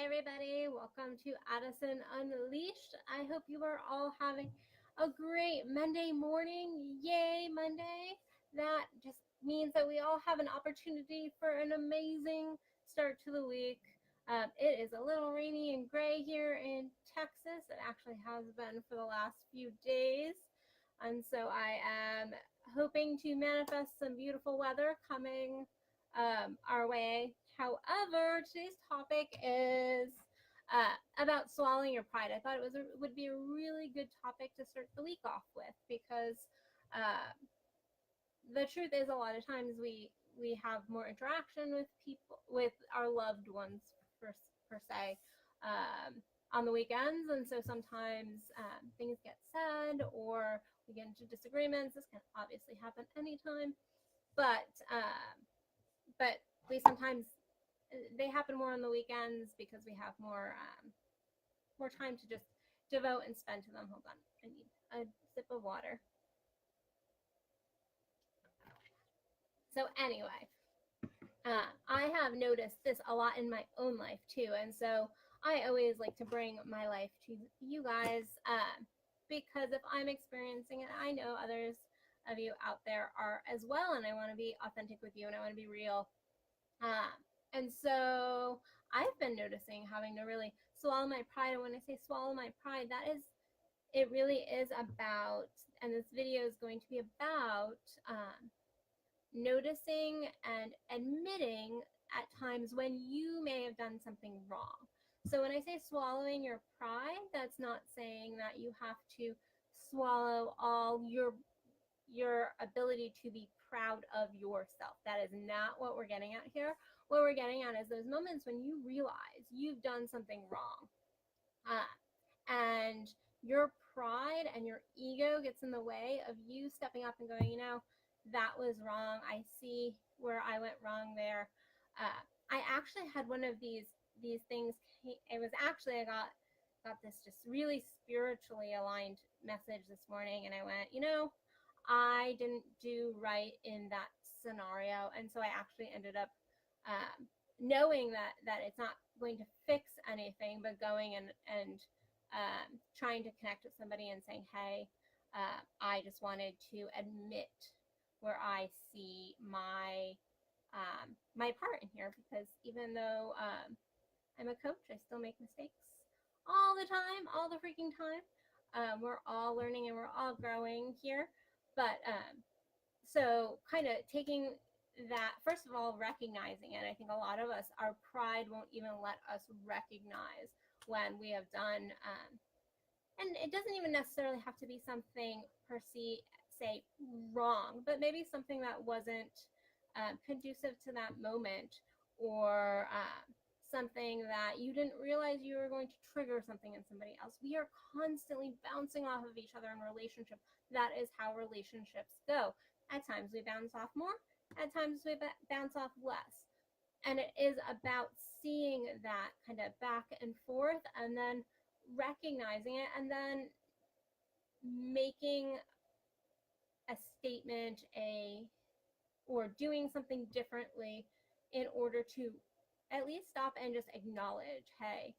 everybody. Welcome to Addison Unleashed. I hope you are all having a great Monday morning. Yay, Monday! That just means that we all have an opportunity for an amazing start to the week. It is a little rainy and gray here in Texas. It actually has been for the last few days. And so I am hoping to manifest some beautiful weather coming our way. However, today's topic is about swallowing your pride. I thought would be a really good topic to start the week off with because uh, the truth is a lot of times we have more interaction with people, with our loved ones per se, on the weekends, and so sometimes things get said or we get into disagreements. This can obviously happen anytime, but but we sometimes they happen more on the weekends because we have more time to just devote and spend to them. Hold on, I need a sip of water. So anyway, I have noticed this a lot in my own life too, and so I always like to bring my life to you guys because if I'm experiencing it, I know others of you out there are as well, and I want to be authentic with you, and I want to be real. Um, and so I've been noticing having to really swallow my pride. And when I say swallow my pride, it really is about, and this video is going to be about noticing and admitting at times when you may have done something wrong. So when I say swallowing your pride, that's not saying that you have to swallow all your ability to be proud of yourself. That is not what we're getting at here. What we're getting at is those moments when you realize you've done something wrong, and your pride and your ego gets in the way of you stepping up and going, that was wrong. I see where I went wrong there. I actually had one of these things. It was actually, I got this just really spiritually aligned message this morning, and I went, I didn't do right in that scenario. And so I actually ended up knowing that it's not going to fix anything, but going and trying to connect with somebody and saying, hey, I just wanted to admit where I see my part in here, because even though I'm a coach, I still make mistakes all the time, all the freaking time. We're all learning and we're all growing here. But so kind of taking that, first of all, recognizing it. I think a lot of us, our pride won't even let us recognize when we have done, and it doesn't even necessarily have to be something per se, say wrong, but maybe something that wasn't conducive to that moment, or something that you didn't realize you were going to trigger something in somebody else. We are constantly bouncing off of each other in relationship. That is how relationships go. At times we bounce off more, at times we bounce off less. And it is about seeing that kind of back and forth, and then recognizing it, and then making a statement, or doing something differently in order to at least stop and just acknowledge, hey.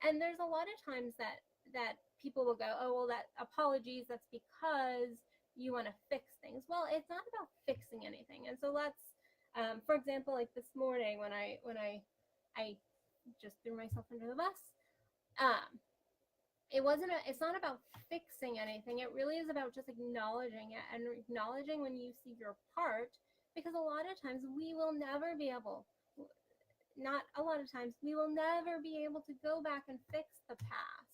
And there's a lot of times that people will go, oh, well, that apologies, that's because you want to fix things. Well, it's not about fixing anything. And so let's, for example, like this morning when I just threw myself under the bus, it's not about fixing anything. It really is about just acknowledging it, and acknowledging when you see your part, because a lot of times we will never be able, not a lot of times, we will never be able to go back and fix the past.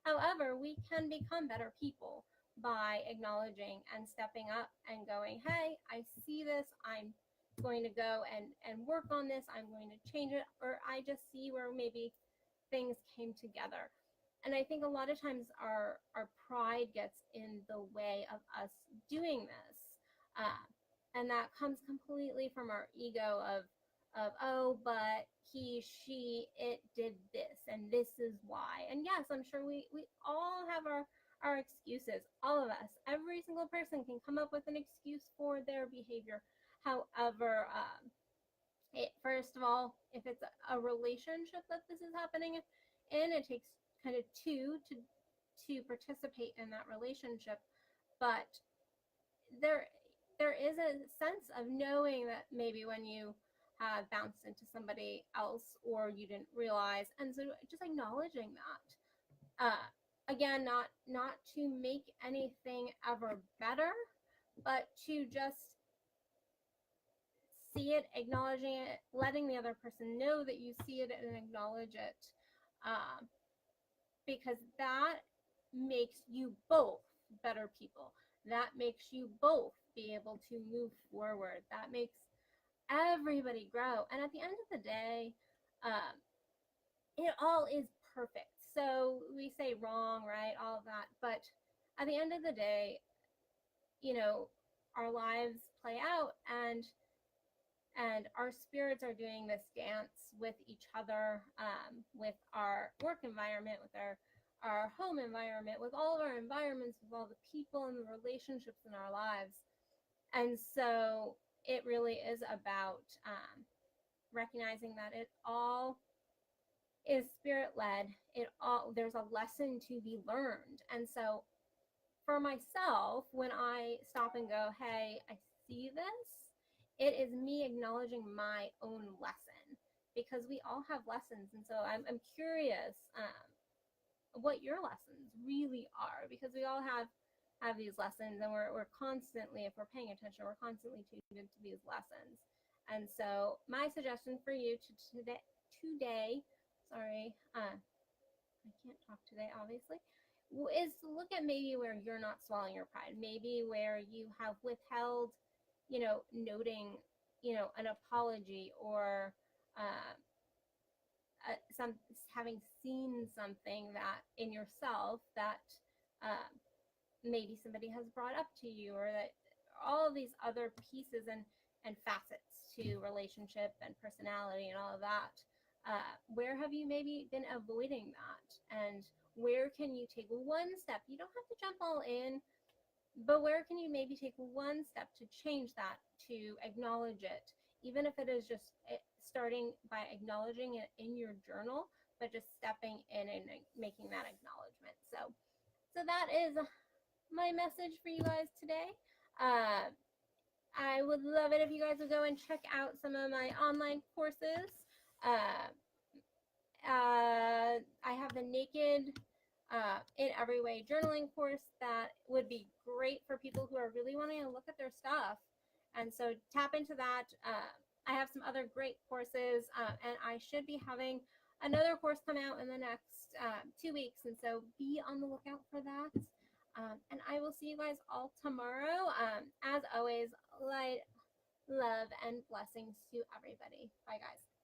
However, we can become better people by acknowledging and stepping up and going, hey, I see this, I'm going to go and work on this, I'm going to change it, or I just see where maybe things came together. And I think a lot of times our pride gets in the way of us doing this. And that comes completely from our ego of, oh, but he, she, it did this, and this is why. And yes, I'm sure we all have our excuses. All of us, every single person can come up with an excuse for their behavior. However, First of all, if it's a relationship that this is happening in, it takes kind of two to participate in that relationship. But there there is a sense of knowing that maybe when you have bounced into somebody else or you didn't realize, and so just acknowledging that. Again, not to make anything ever better, but to just see it, acknowledging it, letting the other person know that you see it and acknowledge it, um, because that makes you both better people. That makes you both be able to move forward. That makes everybody grow. And at the end of the day, um, it all is perfect. So we say wrong, right? All of that. But at the end of the day, you know, our lives play out, and our spirits are doing this dance with each other, with our work environment, with our home environment, with all of our environments, with all the people and the relationships in our lives. And so it really is about recognizing that it all is spirit led. It all, there's a lesson to be learned. And so for myself, when I stop and go, hey, I see this, it is me acknowledging my own lesson, because we all have lessons. And so I'm curious what your lessons really are, because we all have these lessons, and we're constantly, if we're paying attention, we're constantly tuned into these lessons. And so my suggestion for you today, sorry, I can't talk today, obviously, is to look at maybe where you're not swallowing your pride, maybe where you have withheld, noting, an apology, or uh, some having seen something that in yourself that uh, maybe somebody has brought up to you, or that all of these other pieces and facets to relationship and personality and all of that. Where have you maybe been avoiding that? And where can you take one step? You don't have to jump all in, but where can you maybe take one step to change that, to acknowledge it, even if it is just starting by acknowledging it in your journal, but just stepping in and making that acknowledgement. So that is my message for you guys today. I would love it if you guys would go and check out some of my online courses. Uh, I have the Naked in Every Way journaling course that would be great for people who are really wanting to look at their stuff. And so tap into that. I have some other great courses, and I should be having another course come out in the next 2 weeks. And so be on the lookout for that. And I will see you guys all tomorrow. As always, light, love, and blessings to everybody. Bye, guys.